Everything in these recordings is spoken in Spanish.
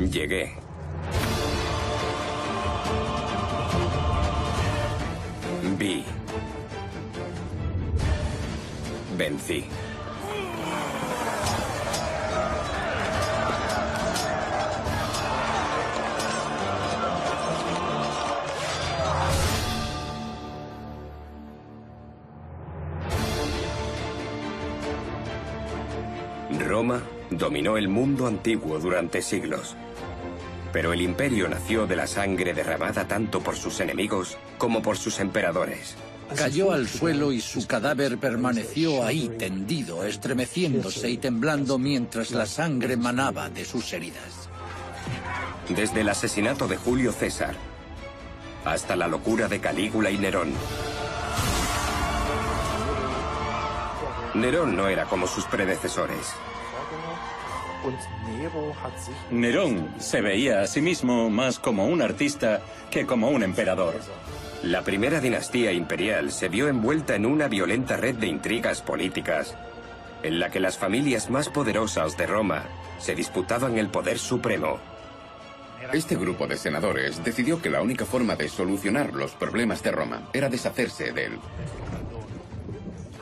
Llegué. Vi. Vencí. Roma dominó el mundo antiguo durante siglos. Pero el imperio nació de la sangre derramada tanto por sus enemigos como por sus emperadores. Cayó al suelo y su cadáver permaneció ahí tendido, estremeciéndose y temblando mientras la sangre manaba de sus heridas. Desde el asesinato de Julio César hasta la locura de Calígula y Nerón. Nerón no era como sus predecesores. Nerón se veía a sí mismo más como un artista que como un emperador. La primera dinastía imperial se vio envuelta en una violenta red de intrigas políticas, en la que las familias más poderosas de Roma se disputaban el poder supremo. Este grupo de senadores decidió que la única forma de solucionar los problemas de Roma era deshacerse de él.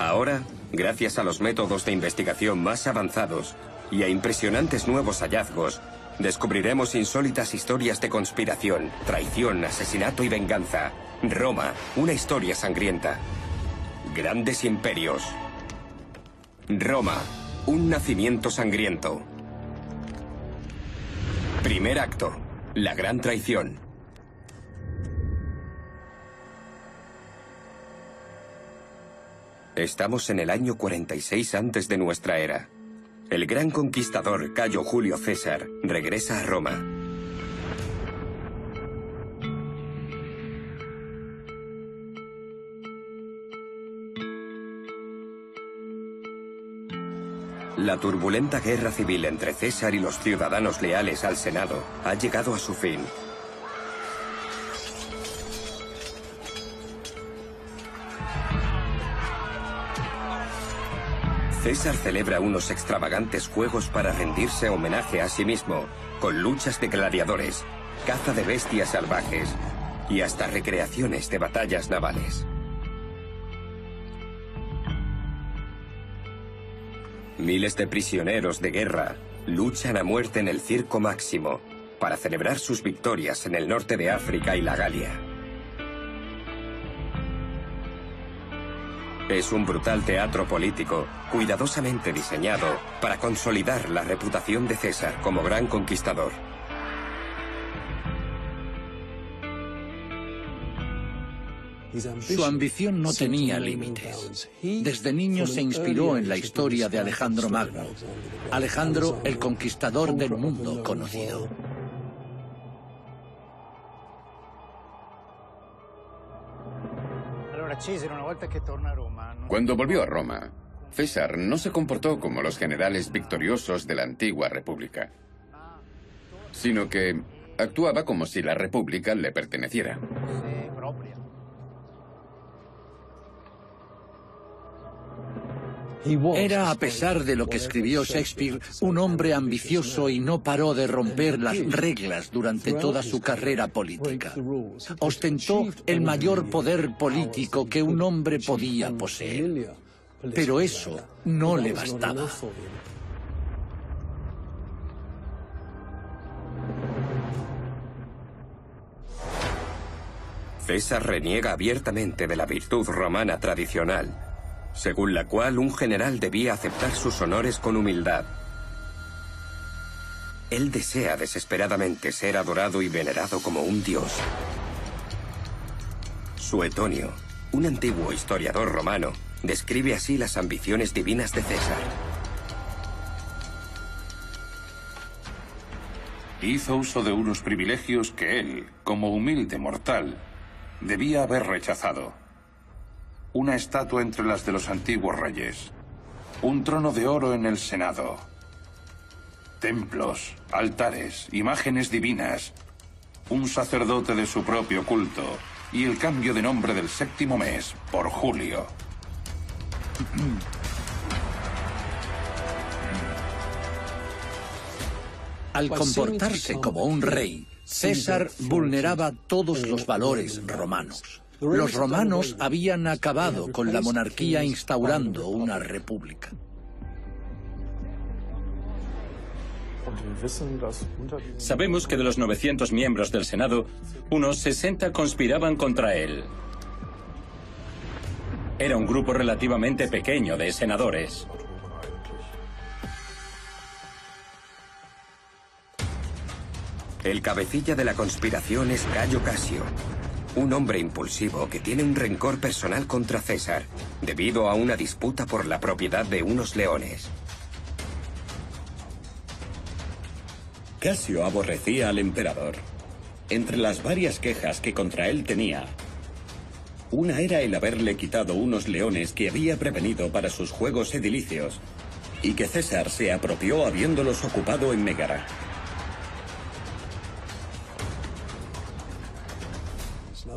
Ahora, gracias a los métodos de investigación más avanzados y a impresionantes nuevos hallazgos, descubriremos insólitas historias de conspiración, traición, asesinato y venganza. Roma, una historia sangrienta. Grandes imperios. Roma, un nacimiento sangriento. Primer acto, la gran traición. Estamos en el año 46 antes de nuestra era. El gran conquistador Cayo Julio César regresa a Roma. La turbulenta guerra civil entre César y los ciudadanos leales al Senado ha llegado a su fin. César celebra unos extravagantes juegos para rendirse homenaje a sí mismo, con luchas de gladiadores, caza de bestias salvajes y hasta recreaciones de batallas navales. Miles de prisioneros de guerra luchan a muerte en el Circo Máximo para celebrar sus victorias en el norte de África y la Galia. Es un brutal teatro político, cuidadosamente diseñado para consolidar la reputación de César como gran conquistador. Su ambición no tenía límites. Desde niño se inspiró en la historia de Alejandro Magno. Alejandro, el conquistador del mundo conocido. Cuando volvió a Roma, César no se comportó como los generales victoriosos de la antigua República, sino que actuaba como si la República le perteneciera. Era, a pesar de lo que escribió Shakespeare, un hombre ambicioso y no paró de romper las reglas durante toda su carrera política. Ostentó el mayor poder político que un hombre podía poseer. Pero eso no le bastaba. César reniega abiertamente de la virtud romana tradicional, según la cual un general debía aceptar sus honores con humildad. Él desea desesperadamente ser adorado y venerado como un dios. Suetonio, un antiguo historiador romano, describe así las ambiciones divinas de César. Hizo uso de unos privilegios que él, como humilde mortal, debía haber rechazado. Una estatua entre las de los antiguos reyes. Un trono de oro en el Senado. Templos, altares, imágenes divinas. Un sacerdote de su propio culto. Y el cambio de nombre del 7º mes por Julio. Al comportarse como un rey, César vulneraba todos los valores romanos. Los romanos habían acabado con la monarquía instaurando una república. Sabemos que de los 900 miembros del Senado, unos 60 conspiraban contra él. Era un grupo relativamente pequeño de senadores. El cabecilla de la conspiración es Gayo Casio, un hombre impulsivo que tiene un rencor personal contra César, debido a una disputa por la propiedad de unos leones. Casio aborrecía al emperador. Entre las varias quejas que contra él tenía, una era el haberle quitado unos leones que había prevenido para sus juegos edilicios, y que César se apropió habiéndolos ocupado en Megara.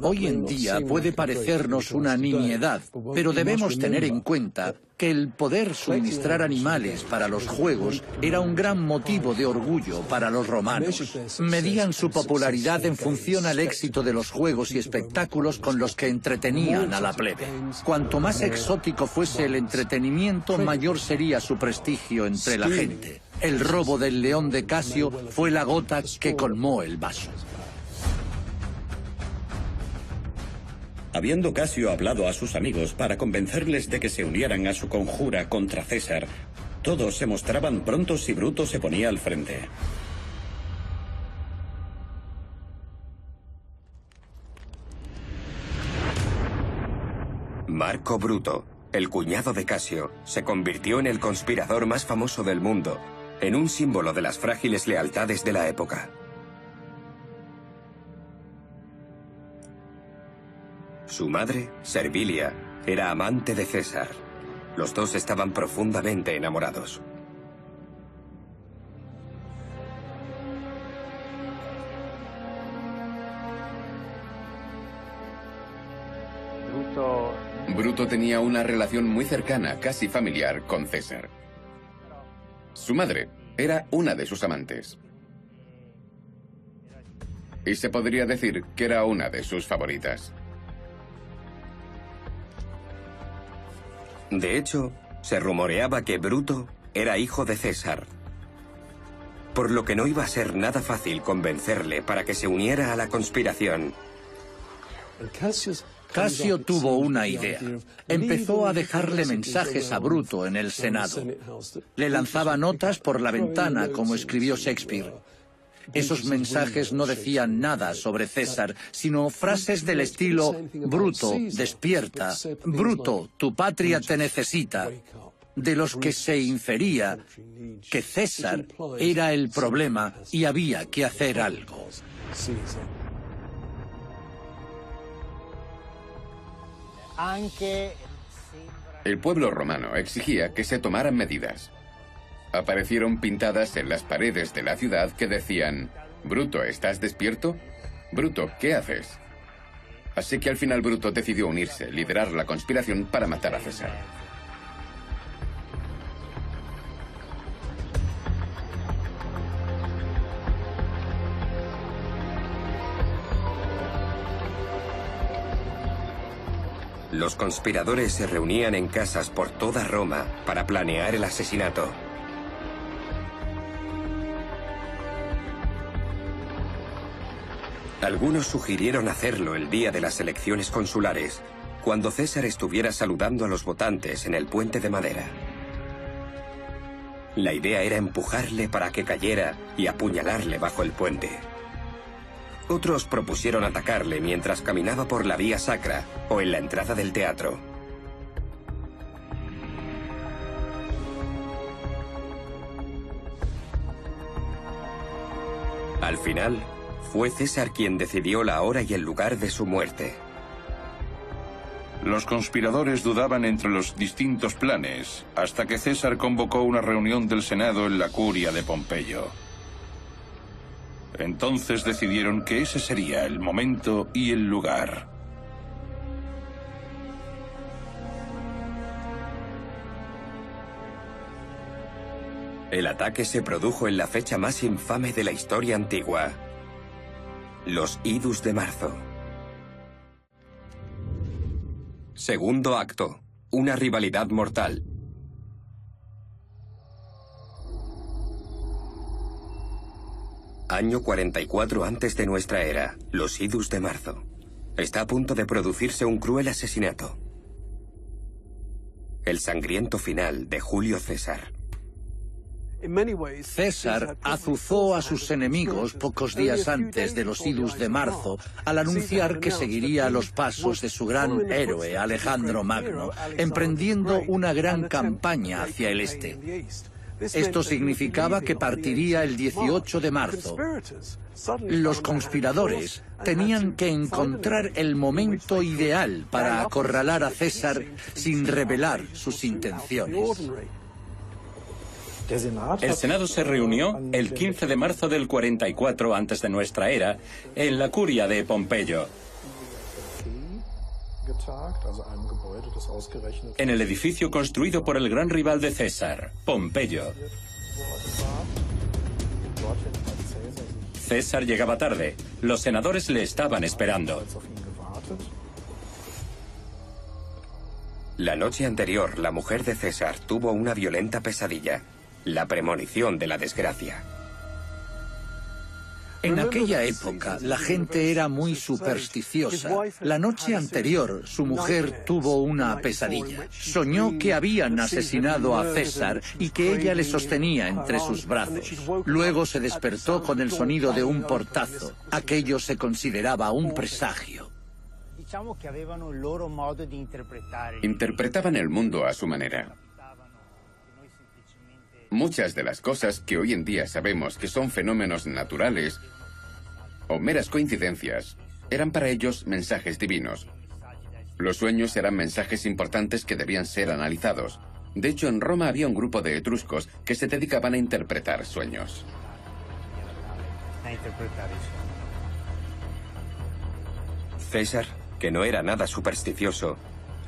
Hoy en día puede parecernos una nimiedad, pero debemos tener en cuenta que el poder suministrar animales para los juegos era un gran motivo de orgullo para los romanos. Medían su popularidad en función al éxito de los juegos y espectáculos con los que entretenían a la plebe. Cuanto más exótico fuese el entretenimiento, mayor sería su prestigio entre la gente. El robo del león de Casio fue la gota que colmó el vaso. Habiendo Casio hablado a sus amigos para convencerles de que se unieran a su conjura contra César, todos se mostraban prontos y Bruto se ponía al frente. Marco Bruto, el cuñado de Casio, se convirtió en el conspirador más famoso del mundo, en un símbolo de las frágiles lealtades de la época. Su madre, Servilia, era amante de César. Los dos estaban profundamente enamorados. Bruto tenía una relación muy cercana, casi familiar, con César. Su madre era una de sus amantes. Y se podría decir que era una de sus favoritas. De hecho, se rumoreaba que Bruto era hijo de César, por lo que no iba a ser nada fácil convencerle para que se uniera a la conspiración. Casio tuvo una idea. Empezó a dejarle mensajes a Bruto en el Senado. Le lanzaba notas por la ventana, como escribió Shakespeare. Esos mensajes no decían nada sobre César, sino frases del estilo: Bruto, despierta. Bruto, tu patria te necesita. De los que se infería que César era el problema y había que hacer algo. El pueblo romano exigía que se tomaran medidas. Aparecieron pintadas en las paredes de la ciudad que decían: Bruto, ¿estás despierto? Bruto, ¿qué haces? Así que al final Bruto decidió unirse, liderar la conspiración para matar a César. Los conspiradores se reunían en casas por toda Roma para planear el asesinato. Algunos sugirieron hacerlo el día de las elecciones consulares, cuando César estuviera saludando a los votantes en el puente de madera. La idea era empujarle para que cayera y apuñalarle bajo el puente. Otros propusieron atacarle mientras caminaba por la vía sacra o en la entrada del teatro. Al final, fue César quien decidió la hora y el lugar de su muerte. Los conspiradores dudaban entre los distintos planes, hasta que César convocó una reunión del Senado en la curia de Pompeyo. Entonces decidieron que ese sería el momento y el lugar. El ataque se produjo en la fecha más infame de la historia antigua. Los Idus de marzo. Segundo acto. Una rivalidad mortal. Año 44 antes de nuestra era. Los Idus de marzo. Está a punto de producirse un cruel asesinato. El sangriento final de Julio César. César azuzó a sus enemigos pocos días antes de los Idus de marzo al anunciar que seguiría los pasos de su gran héroe Alejandro Magno, emprendiendo una gran campaña hacia el este. Esto significaba que partiría el 18 de marzo. Los conspiradores tenían que encontrar el momento ideal para acorralar a César sin revelar sus intenciones. El Senado se reunió el 15 de marzo del 44 antes de nuestra era en la curia de Pompeyo, en el edificio construido por el gran rival de César, Pompeyo. César llegaba tarde. Los senadores le estaban esperando. La noche anterior, la mujer de César tuvo una violenta pesadilla. La premonición de la desgracia. En aquella época, la gente era muy supersticiosa. La noche anterior, su mujer tuvo una pesadilla. Soñó que habían asesinado a César y que ella le sostenía entre sus brazos. Luego se despertó con el sonido de un portazo. Aquello se consideraba un presagio. Interpretaban el mundo a su manera. Muchas de las cosas que hoy en día sabemos que son fenómenos naturales o meras coincidencias, eran para ellos mensajes divinos. Los sueños eran mensajes importantes que debían ser analizados. De hecho, en Roma había un grupo de etruscos que se dedicaban a interpretar sueños. César, que no era nada supersticioso,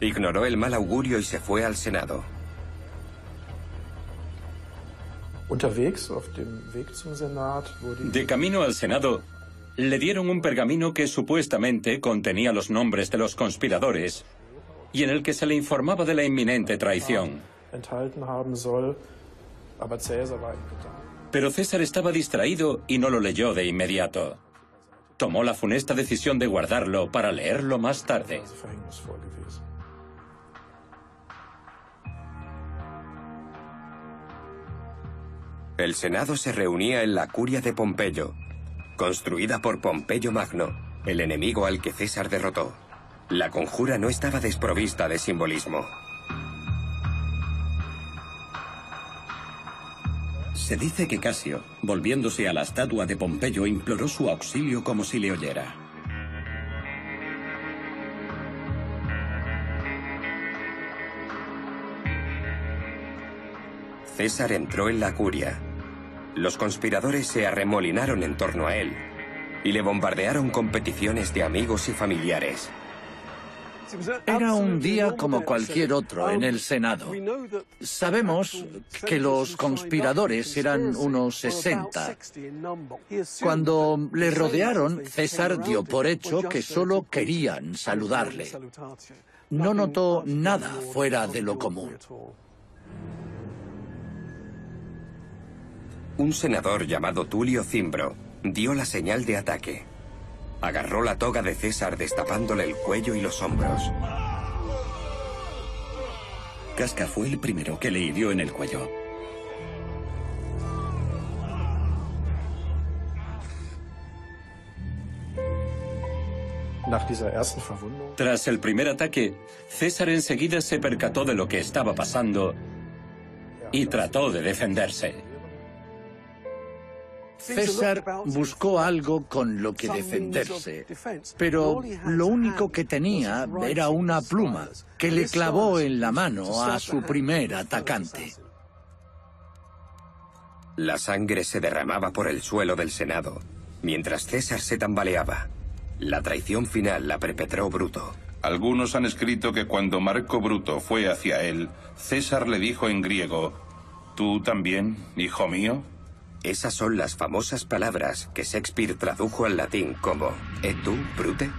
ignoró el mal augurio y se fue al Senado. De camino al Senado, le dieron un pergamino que supuestamente contenía los nombres de los conspiradores y en el que se le informaba de la inminente traición. Pero César estaba distraído y no lo leyó de inmediato. Tomó la funesta decisión de guardarlo para leerlo más tarde. El Senado se reunía en la curia de Pompeyo, construida por Pompeyo Magno, el enemigo al que César derrotó. La conjura no estaba desprovista de simbolismo. Se dice que Casio, volviéndose a la estatua de Pompeyo, imploró su auxilio como si le oyera. César entró en la curia. Los conspiradores se arremolinaron en torno a él y le bombardearon con peticiones de amigos y familiares. Era un día como cualquier otro en el Senado. Sabemos que los conspiradores eran unos 60. Cuando le rodearon, César dio por hecho que solo querían saludarle. No notó nada fuera de lo común. Un senador llamado Tulio Cimbro dio la señal de ataque. Agarró la toga de César destapándole el cuello y los hombros. Casca fue el primero que le hirió en el cuello. Tras el primer ataque, César enseguida se percató de lo que estaba pasando y trató de defenderse. César buscó algo con lo que defenderse, pero lo único que tenía era una pluma que le clavó en la mano a su primer atacante. La sangre se derramaba por el suelo del Senado, mientras César se tambaleaba. La traición final la perpetró Bruto. Algunos han escrito que cuando Marco Bruto fue hacia él, César le dijo en griego: ¿Tú también, hijo mío? Esas son las famosas palabras que Shakespeare tradujo al latín como «Et tu, Brute?».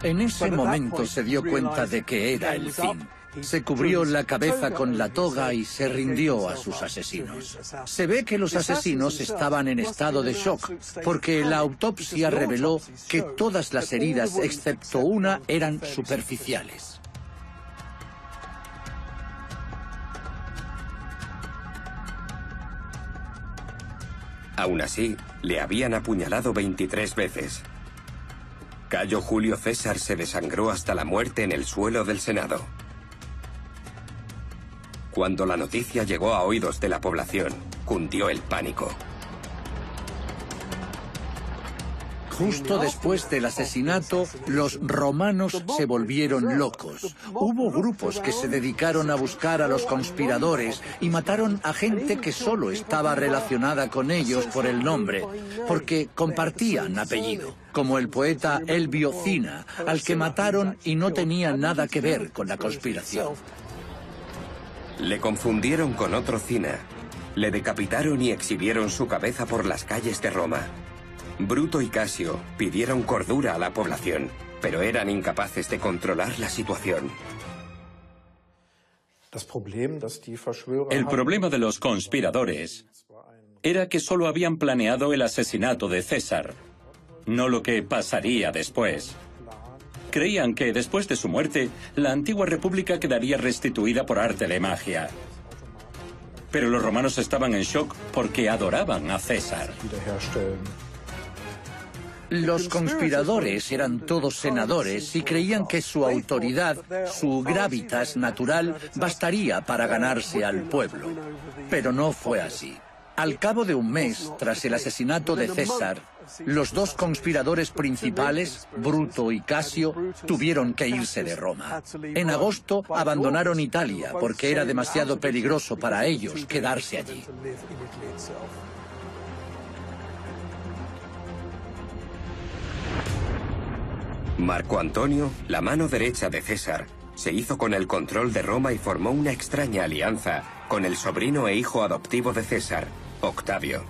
En ese momento se dio cuenta de que era el fin. Se cubrió la cabeza con la toga y se rindió a sus asesinos. Se ve que los asesinos estaban en estado de shock, porque la autopsia reveló que todas las heridas, excepto una, eran superficiales. Aún así, le habían apuñalado 23 veces. Cayo Julio César se desangró hasta la muerte en el suelo del Senado. Cuando la noticia llegó a oídos de la población, cundió el pánico. Justo después del asesinato, los romanos se volvieron locos. Hubo grupos que se dedicaron a buscar a los conspiradores y mataron a gente que solo estaba relacionada con ellos por el nombre, porque compartían apellido, como el poeta Elvio Cina, al que mataron y no tenía nada que ver con la conspiración. Le confundieron con otro Cina. Le decapitaron y exhibieron su cabeza por las calles de Roma. Bruto y Casio pidieron cordura a la población, pero eran incapaces de controlar la situación. El problema de los conspiradores era que solo habían planeado el asesinato de César, no lo que pasaría después. Creían que después de su muerte, la antigua república quedaría restituida por arte de magia. Pero los romanos estaban en shock porque adoraban a César. Los conspiradores eran todos senadores y creían que su autoridad, su gravitas natural, bastaría para ganarse al pueblo. Pero no fue así. Al cabo de un mes, tras el asesinato de César, los dos conspiradores principales, Bruto y Casio, tuvieron que irse de Roma. En agosto abandonaron Italia porque era demasiado peligroso para ellos quedarse allí. Marco Antonio, la mano derecha de César, se hizo con el control de Roma y formó una extraña alianza con el sobrino e hijo adoptivo de César, Octavio.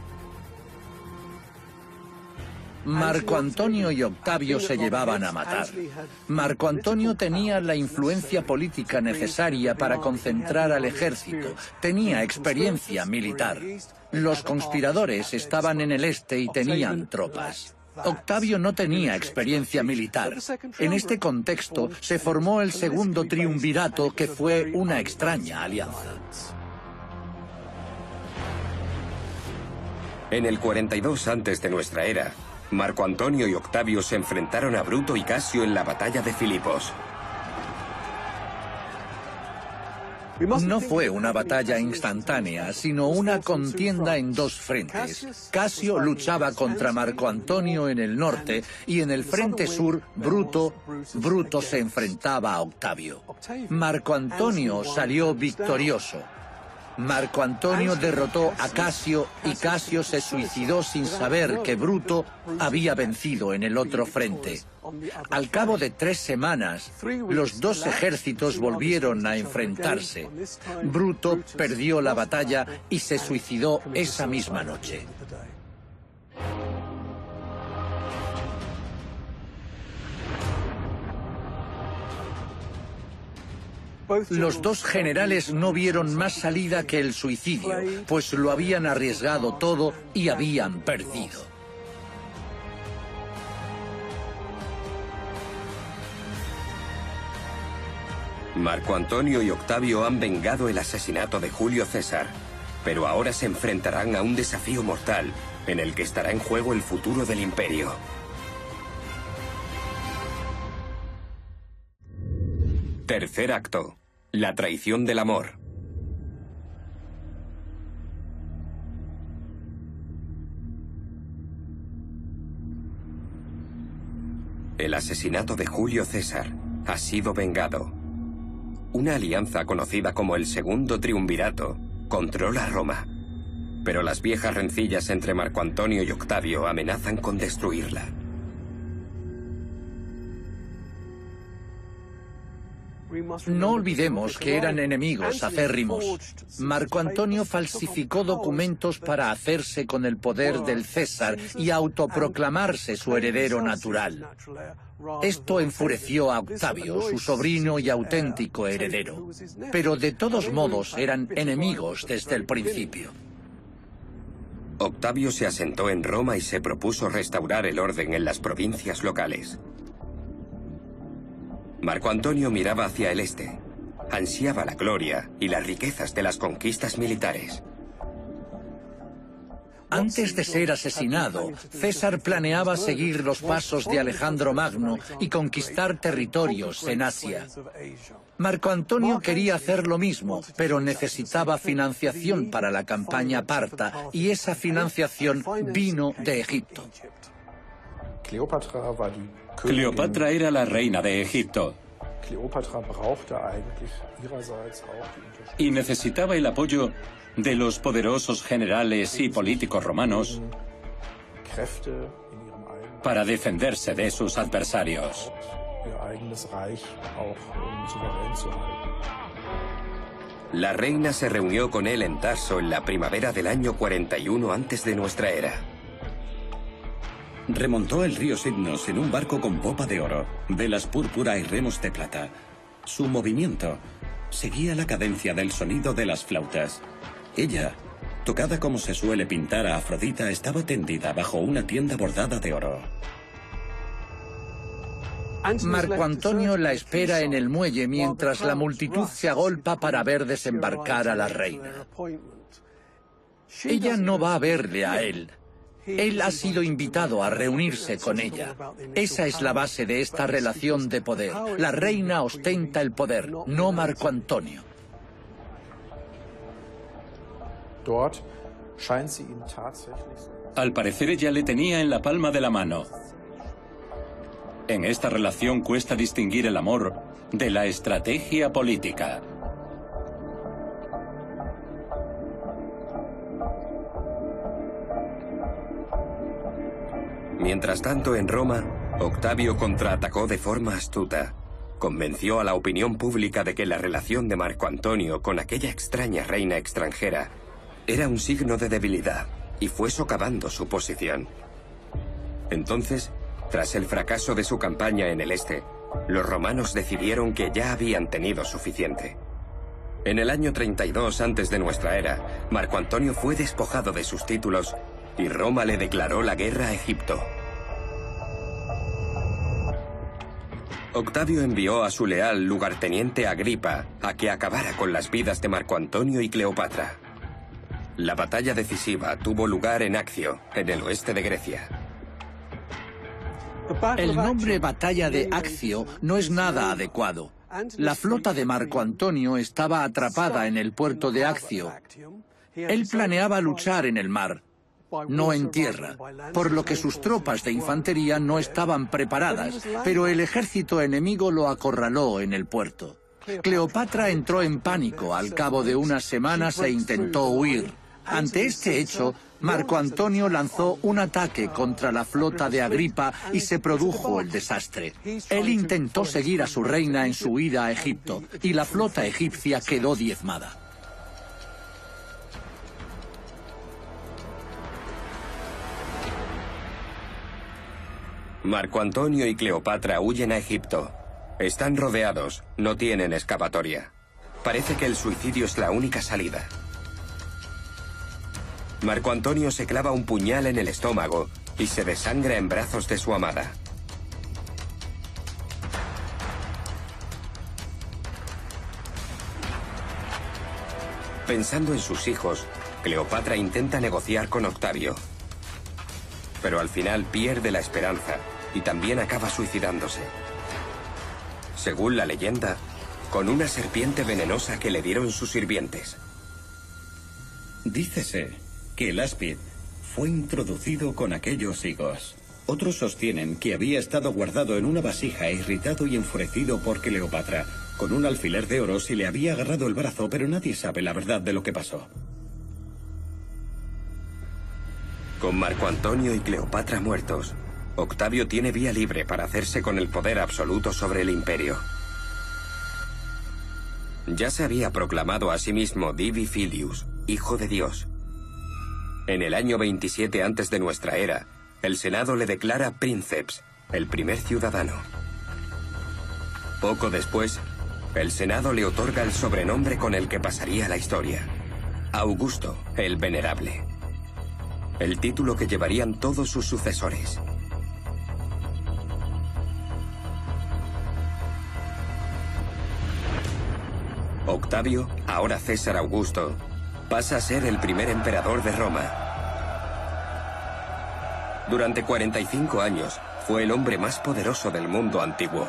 Marco Antonio y Octavio se llevaban a matar. Marco Antonio tenía la influencia política necesaria para concentrar al ejército, tenía experiencia militar. Los conspiradores estaban en el este y tenían tropas. Octavio no tenía experiencia militar. En este contexto se formó el segundo triunvirato, que fue una extraña alianza. En el 42 antes de nuestra era, Marco Antonio y Octavio se enfrentaron a Bruto y Casio en la batalla de Filipos. No fue una batalla instantánea, sino una contienda en dos frentes. Casio luchaba contra Marco Antonio en el norte y en el frente sur, Bruto se enfrentaba a Octavio. Marco Antonio salió victorioso. Marco Antonio derrotó a Casio y Casio se suicidó sin saber que Bruto había vencido en el otro frente. Al cabo de 3 semanas, los dos ejércitos volvieron a enfrentarse. Bruto perdió la batalla y se suicidó esa misma noche. Los dos generales no vieron más salida que el suicidio, pues lo habían arriesgado todo y habían perdido. Marco Antonio y Octavio han vengado el asesinato de Julio César, pero ahora se enfrentarán a un desafío mortal en el que estará en juego el futuro del imperio. Tercer acto. La traición del amor. El asesinato de Julio César ha sido vengado. Una alianza conocida como el Segundo Triunvirato controla Roma, pero las viejas rencillas entre Marco Antonio y Octavio amenazan con destruirla. No olvidemos que eran enemigos acérrimos. Marco Antonio falsificó documentos para hacerse con el poder del César y autoproclamarse su heredero natural. Esto enfureció a Octavio, su sobrino y auténtico heredero. Pero de todos modos eran enemigos desde el principio. Octavio se asentó en Roma y se propuso restaurar el orden en las provincias locales. Marco Antonio miraba hacia el este. Ansiaba la gloria y las riquezas de las conquistas militares. Antes de ser asesinado, César planeaba seguir los pasos de Alejandro Magno y conquistar territorios en Asia. Marco Antonio quería hacer lo mismo, pero necesitaba financiación para la campaña parta, y esa financiación vino de Egipto. Cleopatra era la reina de Egipto y necesitaba el apoyo de los poderosos generales y políticos romanos para defenderse de sus adversarios. La reina se reunió con él en Tarso en la primavera del año 41 antes de nuestra era. Remontó el río Sidnos en un barco con popa de oro, velas púrpura y remos de plata. Su movimiento seguía la cadencia del sonido de las flautas. Ella, tocada como se suele pintar a Afrodita, estaba tendida bajo una tienda bordada de oro. Marco Antonio la espera en el muelle mientras la multitud se agolpa para ver desembarcar a la reina. Ella no va a verle a él. Él ha sido invitado a reunirse con ella. Esa es la base de esta relación de poder. La reina ostenta el poder, no Marco Antonio. Al parecer ella le tenía en la palma de la mano. En esta relación cuesta distinguir el amor de la estrategia política. Mientras tanto, en Roma, Octavio contraatacó de forma astuta. Convenció a la opinión pública de que la relación de Marco Antonio con aquella extraña reina extranjera era un signo de debilidad y fue socavando su posición. Entonces, tras el fracaso de su campaña en el este, los romanos decidieron que ya habían tenido suficiente. En el año 32 antes de nuestra era, Marco Antonio fue despojado de sus títulos y Roma le declaró la guerra a Egipto. Octavio envió a su leal lugarteniente Agripa a que acabara con las vidas de Marco Antonio y Cleopatra. La batalla decisiva tuvo lugar en Accio, en el oeste de Grecia. El nombre Batalla de Accio no es nada adecuado. La flota de Marco Antonio estaba atrapada en el puerto de Accio. Él planeaba luchar en el mar, no en tierra, por lo que sus tropas de infantería no estaban preparadas, pero el ejército enemigo lo acorraló en el puerto. Cleopatra entró en pánico al cabo de unas semanas e intentó huir. Ante este hecho, Marco Antonio lanzó un ataque contra la flota de Agripa y se produjo el desastre. Él intentó seguir a su reina en su huida a Egipto, y la flota egipcia quedó diezmada. Marco Antonio y Cleopatra huyen a Egipto. Están rodeados, no tienen escapatoria. Parece que el suicidio es la única salida. Marco Antonio se clava un puñal en el estómago y se desangra en brazos de su amada. Pensando en sus hijos, Cleopatra intenta negociar con Octavio. Pero al final pierde la esperanza y también acaba suicidándose. Según la leyenda, con una serpiente venenosa que le dieron sus sirvientes. Dícese que el áspid fue introducido con aquellos higos. Otros sostienen que había estado guardado en una vasija irritado y enfurecido por Cleopatra. Con un alfiler de oro se le había agarrado el brazo, pero nadie sabe la verdad de lo que pasó. Con Marco Antonio y Cleopatra muertos, Octavio tiene vía libre para hacerse con el poder absoluto sobre el imperio. Ya se había proclamado a sí mismo Divi Filius, Hijo de Dios. En el año 27 antes de nuestra era, el Senado le declara Princeps, el primer ciudadano. Poco después, el Senado le otorga el sobrenombre con el que pasaría a la historia: Augusto el Venerable. El título que llevarían todos sus sucesores. Octavio, ahora César Augusto, pasa a ser el primer emperador de Roma. Durante 45 años, fue el hombre más poderoso del mundo antiguo.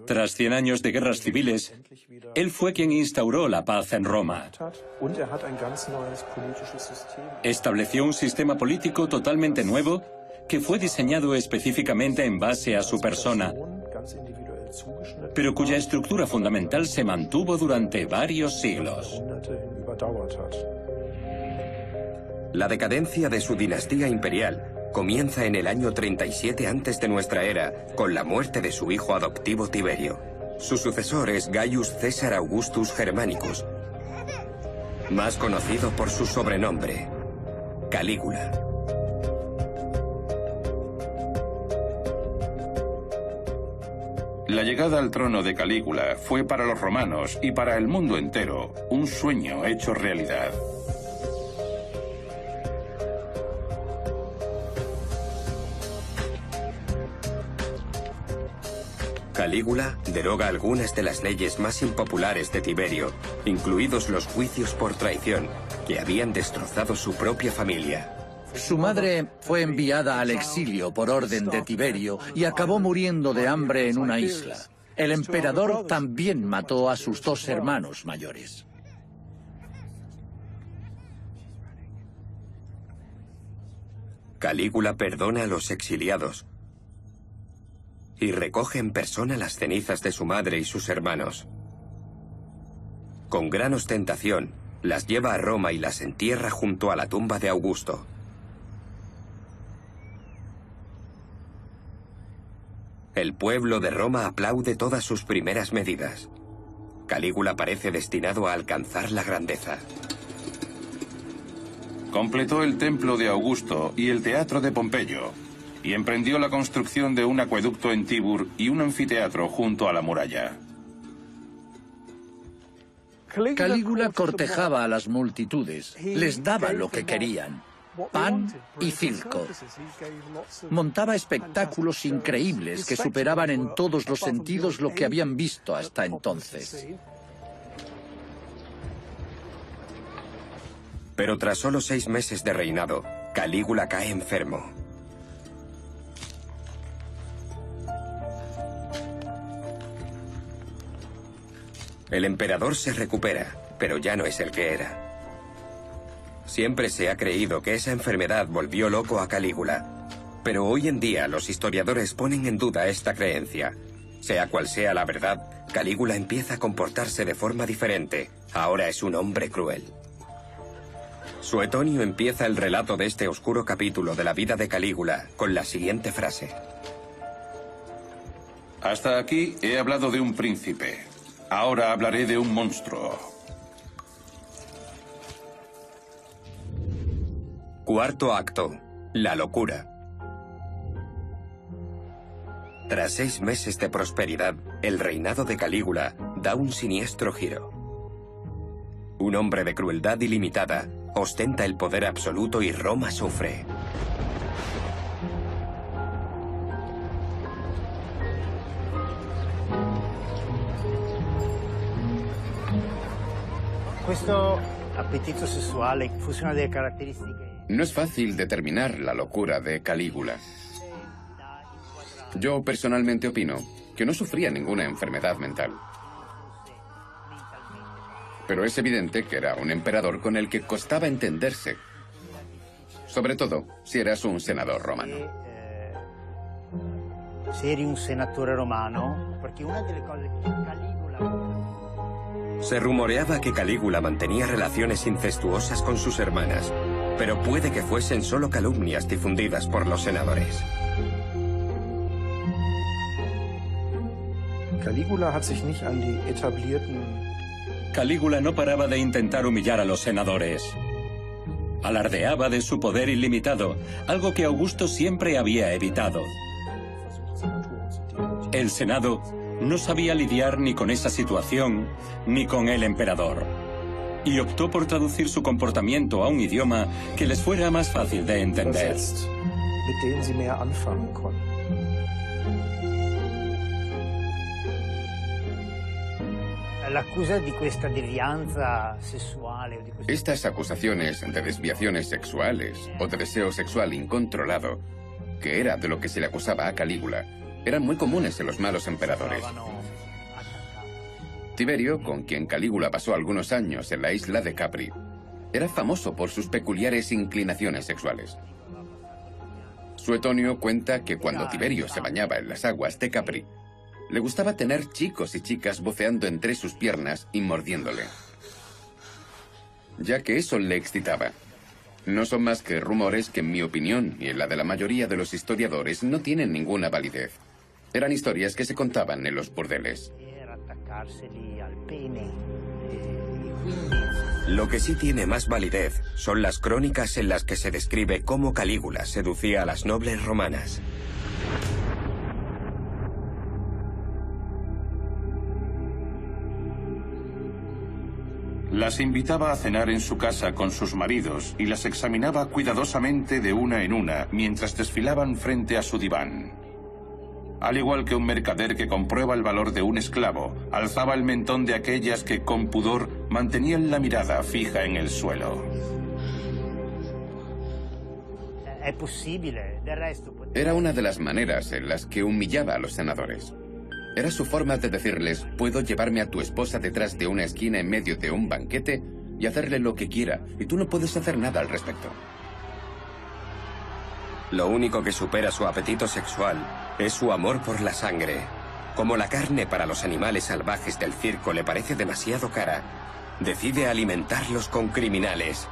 Tras 100 años de guerras civiles, él fue quien instauró la paz en Roma. Estableció un sistema político totalmente nuevo que fue diseñado específicamente en base a su persona, pero cuya estructura fundamental se mantuvo durante varios siglos. La decadencia de su dinastía imperial comienza en el año 37 antes de nuestra era, con la muerte de su hijo adoptivo Tiberio. Su sucesor es Gaius César Augustus Germanicus, más conocido por su sobrenombre, Calígula. La llegada al trono de Calígula fue para los romanos y para el mundo entero un sueño hecho realidad. Calígula deroga algunas de las leyes más impopulares de Tiberio, incluidos los juicios por traición, que habían destrozado su propia familia. Su madre fue enviada al exilio por orden de Tiberio y acabó muriendo de hambre en una isla. El emperador también mató a sus 2 hermanos mayores. Calígula perdona a los exiliados y recoge en persona las cenizas de su madre y sus hermanos. Con gran ostentación, las lleva a Roma y las entierra junto a la tumba de Augusto. El pueblo de Roma aplaude todas sus primeras medidas. Calígula parece destinado a alcanzar la grandeza. Completó el templo de Augusto y el teatro de Pompeyo, y emprendió la construcción de un acueducto en Tibur y un anfiteatro junto a la muralla. Calígula cortejaba a las multitudes, les daba lo que querían: pan y circo. Montaba espectáculos increíbles que superaban en todos los sentidos lo que habían visto hasta entonces. Pero tras solo 6 meses de reinado, Calígula cae enfermo. El emperador se recupera, pero ya no es el que era. Siempre se ha creído que esa enfermedad volvió loco a Calígula, pero hoy en día los historiadores ponen en duda esta creencia. Sea cual sea la verdad, Calígula empieza a comportarse de forma diferente. Ahora es un hombre cruel. Suetonio empieza el relato de este oscuro capítulo de la vida de Calígula con la siguiente frase: Hasta aquí he hablado de un príncipe. Ahora hablaré de un monstruo. Cuarto acto: la locura. Tras 6 meses de prosperidad, el reinado de Calígula da un siniestro giro. Un hombre de crueldad ilimitada ostenta el poder absoluto y Roma sufre. Questo appetito sessuale fu una delle caratteristiche. No es fácil determinar la locura de Calígula. Yo personalmente opino que no sufría ninguna enfermedad mental. Pero es evidente que era un emperador con el que costaba entenderse. Sobre todo si eras un senador romano. Se eri un senatore romano, porque una delle cose che Calígula... Se rumoreaba que Calígula mantenía relaciones incestuosas con sus hermanas, pero puede que fuesen solo calumnias difundidas por los senadores. Calígula no paraba de intentar humillar a los senadores. Alardeaba de su poder ilimitado, algo que Augusto siempre había evitado. El Senado no sabía lidiar ni con esa situación, ni con el emperador, y optó por traducir su comportamiento a un idioma que les fuera más fácil de entender. Estas acusaciones de desviaciones sexuales o de deseo sexual incontrolado, que era de lo que se le acusaba a Calígula, eran muy comunes en los malos emperadores. Tiberio, con quien Calígula pasó algunos años en la isla de Capri, era famoso por sus peculiares inclinaciones sexuales. Suetonio cuenta que cuando Tiberio se bañaba en las aguas de Capri, le gustaba tener chicos y chicas buceando entre sus piernas y mordiéndole, ya que eso le excitaba. No son más que rumores que, en mi opinión y en la de la mayoría de los historiadores, no tienen ninguna validez. Eran historias que se contaban en los burdeles. Lo que sí tiene más validez son las crónicas en las que se describe cómo Calígula seducía a las nobles romanas. Las invitaba a cenar en su casa con sus maridos y las examinaba cuidadosamente de una en una mientras desfilaban frente a su diván. Al igual que un mercader que comprueba el valor de un esclavo, alzaba el mentón de aquellas que, con pudor, mantenían la mirada fija en el suelo. Era una de las maneras en las que humillaba a los senadores. Era su forma de decirles: puedo llevarme a tu esposa detrás de una esquina en medio de un banquete y hacerle lo que quiera, y tú no puedes hacer nada al respecto. Lo único que supera su apetito sexual es su amor por la sangre. Como la carne para los animales salvajes del circo le parece demasiado cara, decide alimentarlos con criminales.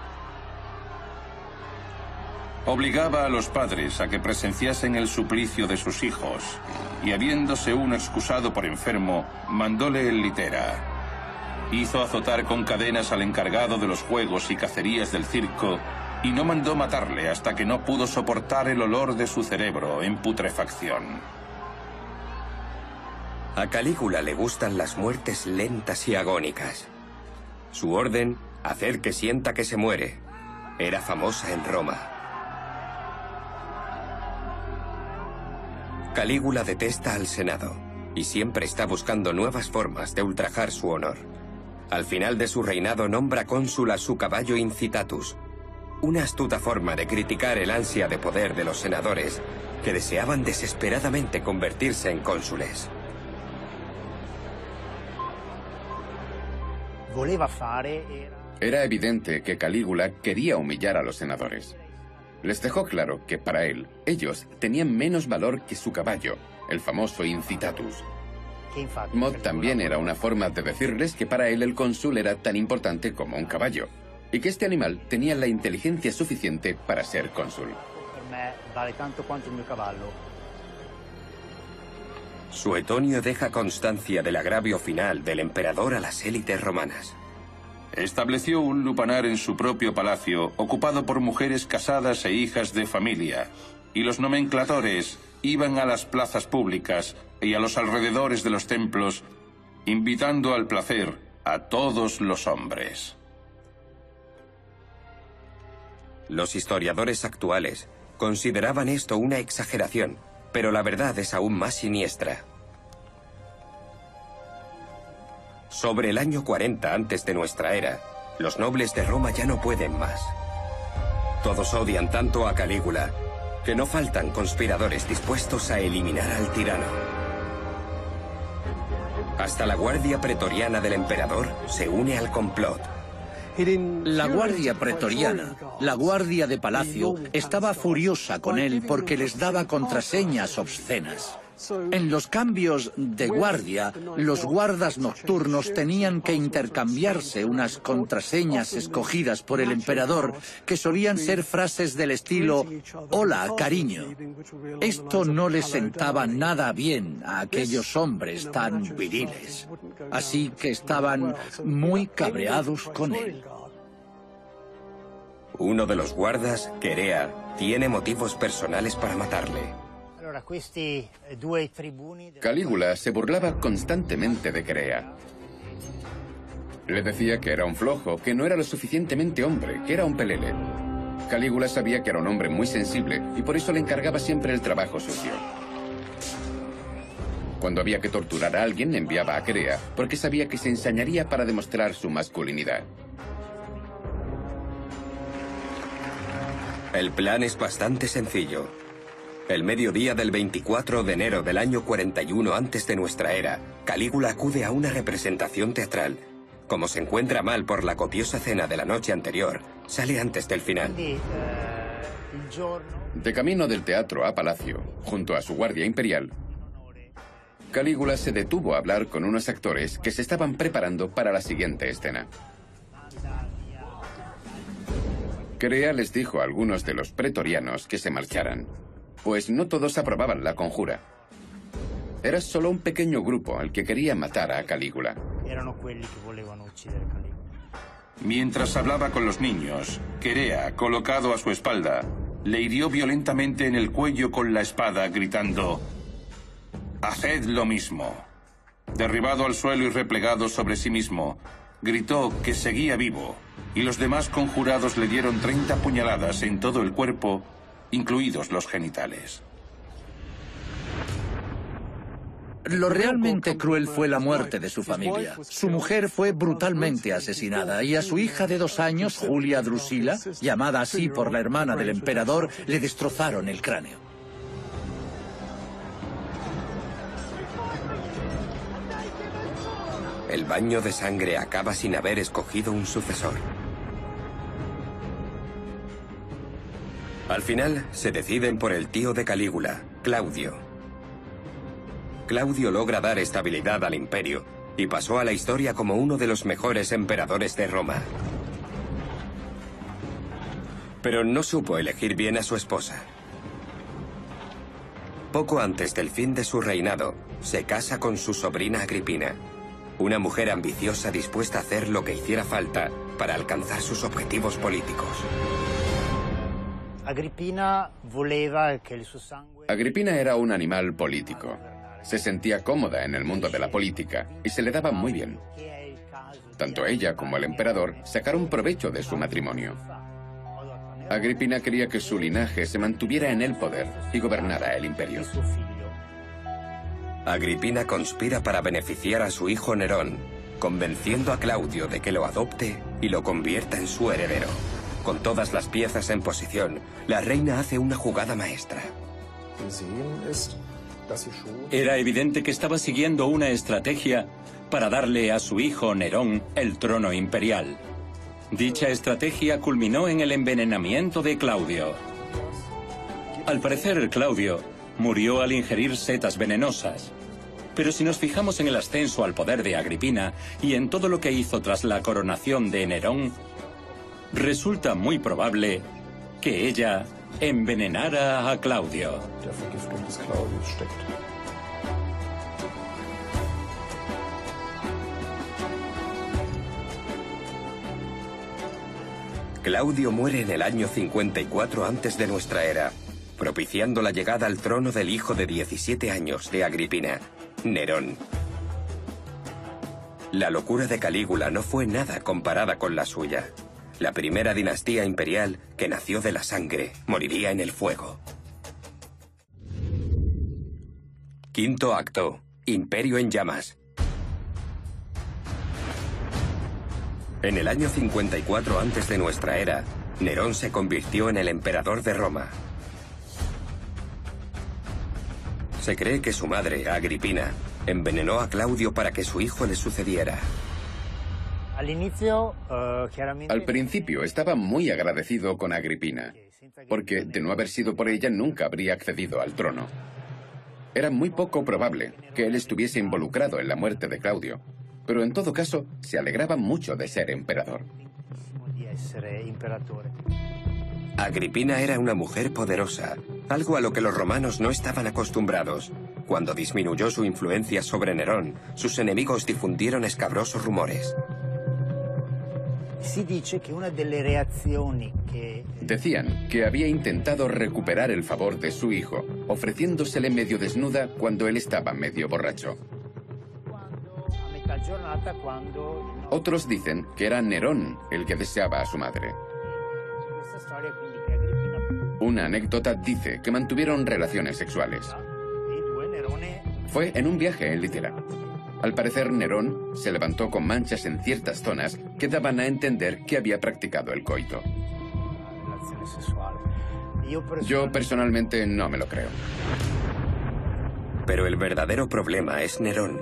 Obligaba a los padres a que presenciasen el suplicio de sus hijos, y habiéndose uno excusado por enfermo, mandóle el litera. Hizo azotar con cadenas al encargado de los juegos y cacerías del circo, y no mandó matarle hasta que no pudo soportar el olor de su cerebro en putrefacción. A Calígula le gustan las muertes lentas y agónicas. Su orden, hacer que sienta que se muere, era famosa en Roma. Calígula detesta al Senado y siempre está buscando nuevas formas de ultrajar su honor. Al final de su reinado nombra cónsul a su caballo Incitatus, una astuta forma de criticar el ansia de poder de los senadores que deseaban desesperadamente convertirse en cónsules. Era evidente que Calígula quería humillar a los senadores. Les dejó claro que para él, ellos tenían menos valor que su caballo, el famoso Incitatus. Mod también era una forma de decirles que para él el cónsul era tan importante como un caballo, y que este animal tenía la inteligencia suficiente para ser cónsul. Suetonio deja constancia del agravio final del emperador a las élites romanas. Estableció un lupanar en su propio palacio, ocupado por mujeres casadas e hijas de familia, y los nomenclatores iban a las plazas públicas y a los alrededores de los templos, invitando al placer a todos los hombres. Los historiadores actuales consideraban esto una exageración, pero la verdad es aún más siniestra. Sobre el año 40 antes de nuestra era, los nobles de Roma ya no pueden más. Todos odian tanto a Calígula que no faltan conspiradores dispuestos a eliminar al tirano. Hasta la guardia pretoriana del emperador se une al complot. La guardia pretoriana, la guardia de palacio, estaba furiosa con él porque les daba contraseñas obscenas. En los cambios de guardia, los guardas nocturnos tenían que intercambiarse unas contraseñas escogidas por el emperador, que solían ser frases del estilo «Hola, cariño». Esto no les sentaba nada bien a aquellos hombres tan viriles, así que estaban muy cabreados con él. Uno de los guardas, Querea, tiene motivos personales para matarle. Calígula se burlaba constantemente de Querea. Le decía que era un flojo, que no era lo suficientemente hombre, que era un pelele. Calígula sabía que era un hombre muy sensible y por eso le encargaba siempre el trabajo sucio. Cuando había que torturar a alguien, enviaba a Querea, porque sabía que se ensañaría para demostrar su masculinidad. El plan es bastante sencillo. El mediodía del 24 de enero del año 41 antes de nuestra era, Calígula acude a una representación teatral. Como se encuentra mal por la copiosa cena de la noche anterior, sale antes del final. De camino del teatro a palacio, junto a su guardia imperial, Calígula se detuvo a hablar con unos actores que se estaban preparando para la siguiente escena. Querea les dijo a algunos de los pretorianos que se marcharan, pues no todos aprobaban la conjura. Era solo un pequeño grupo el que quería matar a Calígula. Mientras hablaba con los niños, Querea, colocado a su espalda, le hirió violentamente en el cuello con la espada, gritando: «Haced lo mismo». Derribado al suelo y replegado sobre sí mismo, gritó que seguía vivo, y los demás conjurados le dieron 30 puñaladas en todo el cuerpo, incluidos los genitales. Lo realmente cruel fue la muerte de su familia. Su mujer fue brutalmente asesinada y a su hija de 2 años, Julia Drusila, llamada así por la hermana del emperador, le destrozaron el cráneo. El baño de sangre acaba sin haber escogido un sucesor. Al final, se deciden por el tío de Calígula, Claudio. Claudio logra dar estabilidad al imperio y pasó a la historia como uno de los mejores emperadores de Roma. Pero no supo elegir bien a su esposa. Poco antes del fin de su reinado, se casa con su sobrina Agripina, una mujer ambiciosa dispuesta a hacer lo que hiciera falta para alcanzar sus objetivos políticos. Agripina era un animal político. Se sentía cómoda en el mundo de la política y se le daba muy bien. Tanto ella como el emperador sacaron provecho de su matrimonio. Agripina quería que su linaje se mantuviera en el poder y gobernara el imperio. Agripina conspira para beneficiar a su hijo Nerón, convenciendo a Claudio de que lo adopte y lo convierta en su heredero. Con todas las piezas en posición, la reina hace una jugada maestra. Era evidente que estaba siguiendo una estrategia para darle a su hijo Nerón el trono imperial. Dicha estrategia culminó en el envenenamiento de Claudio. Al parecer, Claudio murió al ingerir setas venenosas. Pero si nos fijamos en el ascenso al poder de Agripina y en todo lo que hizo tras la coronación de Nerón, resulta muy probable que ella envenenara a Claudio. Claudio muere en el año 54 antes de nuestra era, propiciando la llegada al trono del hijo de 17 años de Agripina, Nerón. La locura de Calígula no fue nada comparada con la suya. La primera dinastía imperial, que nació de la sangre, moriría en el fuego. Quinto acto. Imperio en llamas. En el año 54 antes de nuestra era, Nerón se convirtió en el emperador de Roma. Se cree que su madre, Agripina, envenenó a Claudio para que su hijo le sucediera. Al principio estaba muy agradecido con Agripina, porque de no haber sido por ella nunca habría accedido al trono. Era muy poco probable que él estuviese involucrado en la muerte de Claudio, pero en todo caso se alegraba mucho de ser emperador. Agripina era una mujer poderosa, algo a lo que los romanos no estaban acostumbrados. Cuando disminuyó su influencia sobre Nerón, sus enemigos difundieron escabrosos rumores. Decían que había intentado recuperar el favor de su hijo, ofreciéndosele medio desnuda cuando él estaba medio borracho. Otros dicen que era Nerón el que deseaba a su madre. Una anécdota dice que mantuvieron relaciones sexuales. Fue en un viaje en litera. Al parecer, Nerón se levantó con manchas en ciertas zonas que daban a entender que había practicado el coito. Yo personalmente no me lo creo. Pero el verdadero problema es Nerón.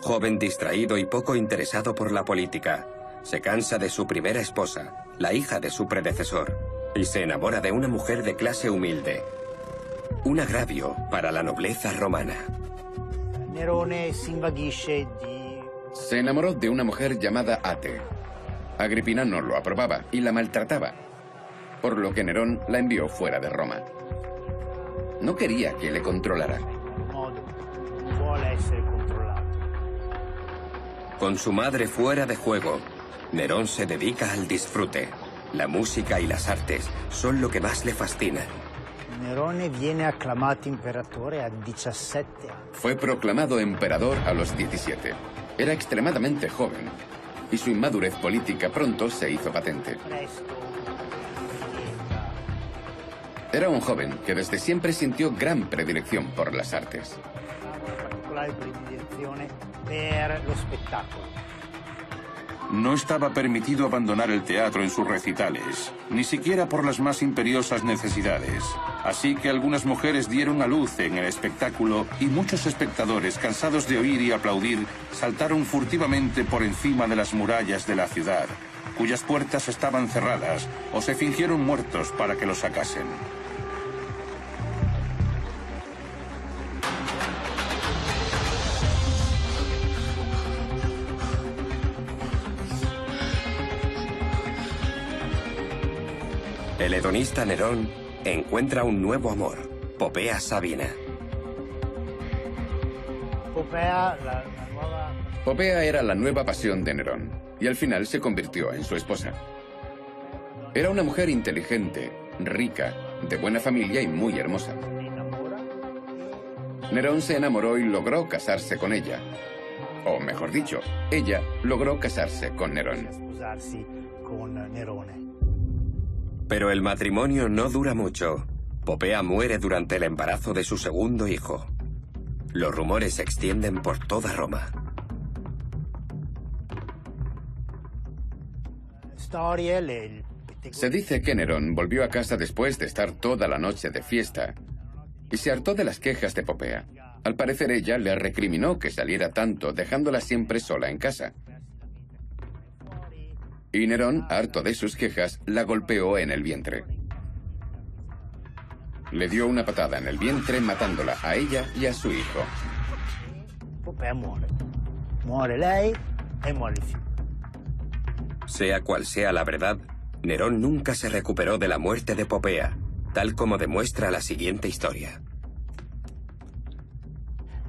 Joven distraído y poco interesado por la política, se cansa de su primera esposa, la hija de su predecesor, y se enamora de una mujer de clase humilde. Un agravio para la nobleza romana. Se enamoró de una mujer llamada Ate. Agripina no lo aprobaba y la maltrataba, por lo que Nerón la envió fuera de Roma. No quería que le controlara. Con su madre fuera de juego, Nerón se dedica al disfrute. La música y las artes son lo que más le fascina. Nerone viene acclamato imperatore a 17 años. Fue proclamado emperador a los 17. Era extremadamente joven y su inmadurez política pronto se hizo patente. Era un joven que desde siempre sintió gran predilección por las artes. No estaba permitido abandonar el teatro en sus recitales, ni siquiera por las más imperiosas necesidades. Así que algunas mujeres dieron a luz en el espectáculo y muchos espectadores, cansados de oír y aplaudir, saltaron furtivamente por encima de las murallas de la ciudad, cuyas puertas estaban cerradas, o se fingieron muertos para que los sacasen. El hedonista Nerón encuentra un nuevo amor, Popea Sabina. Popea era la nueva pasión de Nerón y al final se convirtió en su esposa. Era una mujer inteligente, rica, de buena familia y muy hermosa. Nerón se enamoró y logró casarse con ella. O mejor dicho, ella logró casarse con Nerón. Pero el matrimonio no dura mucho. Popea muere durante el embarazo de su segundo hijo. Los rumores se extienden por toda Roma. Se dice que Nerón volvió a casa después de estar toda la noche de fiesta y se hartó de las quejas de Popea. Al parecer ella le recriminó que saliera tanto, dejándola siempre sola en casa. Y Nerón, harto de sus quejas, la golpeó en el vientre. Le dio una patada en el vientre, matándola a ella y a su hijo. Popea muore. Muore lei e muore il figlio. Sea cual sea la verdad, Nerón nunca se recuperó de la muerte de Popea, tal como demuestra la siguiente historia.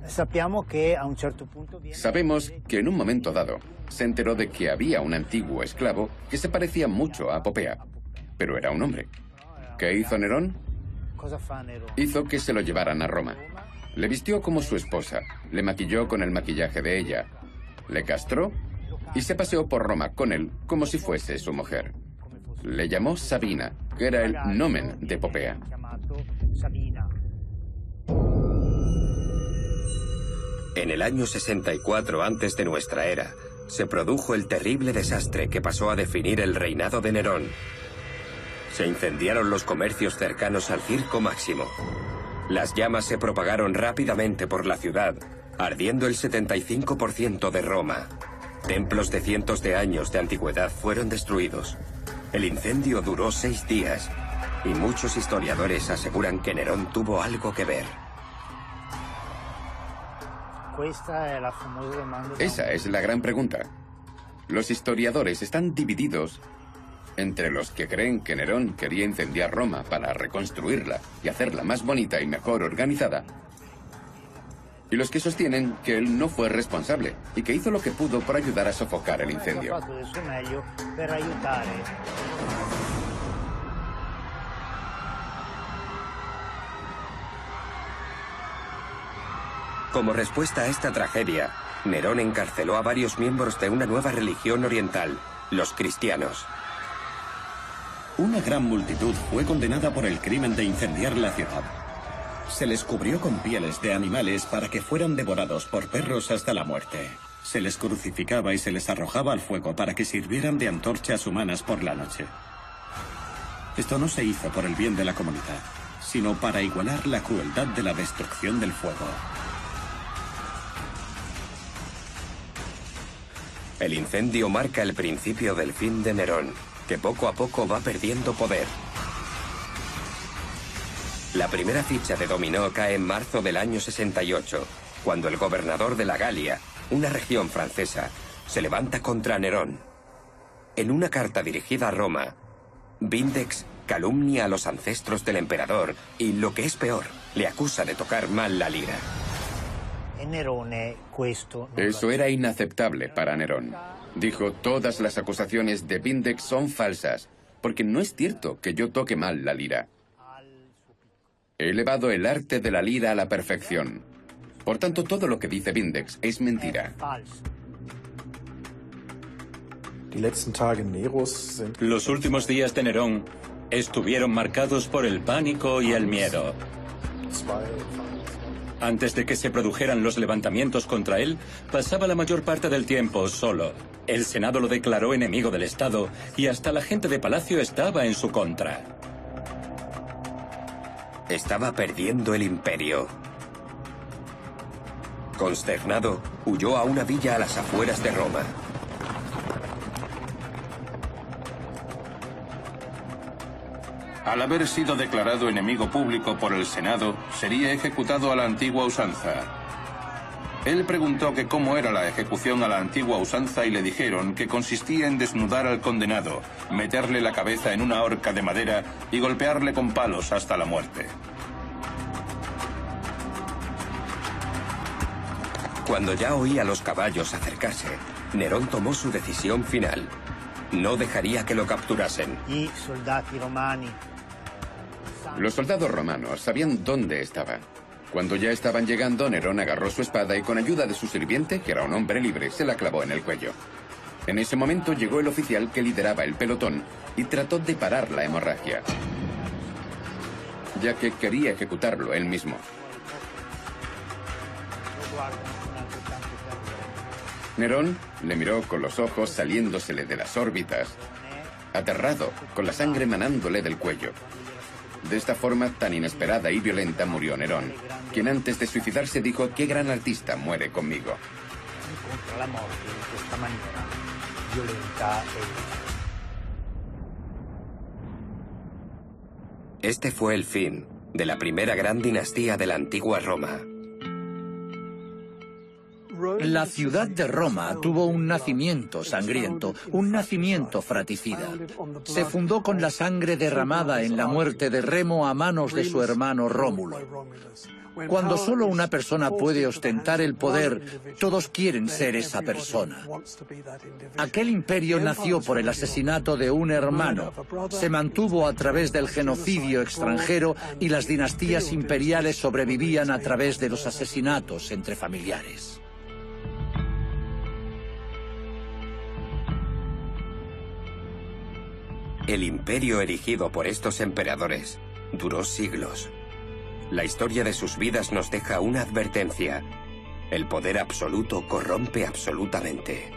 Sappiamo che a un certo punto Sabemos que en un momento dado se enteró de que había un antiguo esclavo que se parecía mucho a Popea, pero era un hombre. ¿Qué hizo Nerón? Cosa fa Nerone? Hizo que se lo llevaran a Roma. Le vistió como su esposa, le maquilló con el maquillaje de ella, le castró y se paseó por Roma con él como si fuese su mujer. Le llamó Sabina, que era el nomen de Popea. En el año 64 antes de nuestra era, se produjo el terrible desastre que pasó a definir el reinado de Nerón. Se incendiaron los comercios cercanos al Circo Máximo. Las llamas se propagaron rápidamente por la ciudad, ardiendo el 75% de Roma. Templos de cientos de años de antigüedad fueron destruidos. El incendio duró 6 días y muchos historiadores aseguran que Nerón tuvo algo que ver. Esa es la gran pregunta. Los historiadores están divididos entre los que creen que Nerón quería incendiar Roma para reconstruirla y hacerla más bonita y mejor organizada, y los que sostienen que él no fue responsable y que hizo lo que pudo por ayudar a sofocar el incendio. Como respuesta a esta tragedia, Nerón encarceló a varios miembros de una nueva religión oriental, los cristianos. Una gran multitud fue condenada por el crimen de incendiar la ciudad. Se les cubrió con pieles de animales para que fueran devorados por perros hasta la muerte. Se les crucificaba y se les arrojaba al fuego para que sirvieran de antorchas humanas por la noche. Esto no se hizo por el bien de la comunidad, sino para igualar la crueldad de la destrucción del fuego. El incendio marca el principio del fin de Nerón, que poco a poco va perdiendo poder. La primera ficha de dominó cae en marzo del año 68, cuando el gobernador de la Galia, una región francesa, se levanta contra Nerón. En una carta dirigida a Roma, Vindex calumnia a los ancestros del emperador y, lo que es peor, le acusa de tocar mal la lira. Eso era inaceptable para Nerón. Dijo, todas las acusaciones de Vindex son falsas, porque no es cierto que yo toque mal la lira. He elevado el arte de la lira a la perfección. Por tanto, todo lo que dice Vindex es mentira. Los últimos días de Nerón estuvieron marcados por el pánico y el miedo. Antes de que se produjeran los levantamientos contra él, pasaba la mayor parte del tiempo solo. El Senado lo declaró enemigo del Estado y hasta la gente de palacio estaba en su contra. Estaba perdiendo el imperio. Consternado, huyó a una villa a las afueras de Roma. Al haber sido declarado enemigo público por el Senado, sería ejecutado a la antigua usanza. Él preguntó que cómo era la ejecución a la antigua usanza y le dijeron que consistía en desnudar al condenado, meterle la cabeza en una horca de madera y golpearle con palos hasta la muerte. Cuando ya oía los caballos acercarse, Nerón tomó su decisión final. No dejaría que lo capturasen. Los soldados romanos sabían dónde estaba. Cuando ya estaban llegando, Nerón agarró su espada y con ayuda de su sirviente, que era un hombre libre, se la clavó en el cuello. En ese momento llegó el oficial que lideraba el pelotón y trató de parar la hemorragia, ya que quería ejecutarlo él mismo. Nerón le miró con los ojos saliéndosele de las órbitas, aterrado, con la sangre manándole del cuello. De esta forma tan inesperada y violenta murió Nerón, quien antes de suicidarse dijo: «Qué gran artista muere conmigo». Este fue el fin de la primera gran dinastía de la antigua Roma. La ciudad de Roma tuvo un nacimiento sangriento, un nacimiento fratricida. Se fundó con la sangre derramada en la muerte de Remo a manos de su hermano Rómulo. Cuando solo una persona puede ostentar el poder, todos quieren ser esa persona. Aquel imperio nació por el asesinato de un hermano, se mantuvo a través del genocidio extranjero y las dinastías imperiales sobrevivían a través de los asesinatos entre familiares. El imperio erigido por estos emperadores duró siglos. La historia de sus vidas nos deja una advertencia: el poder absoluto corrompe absolutamente.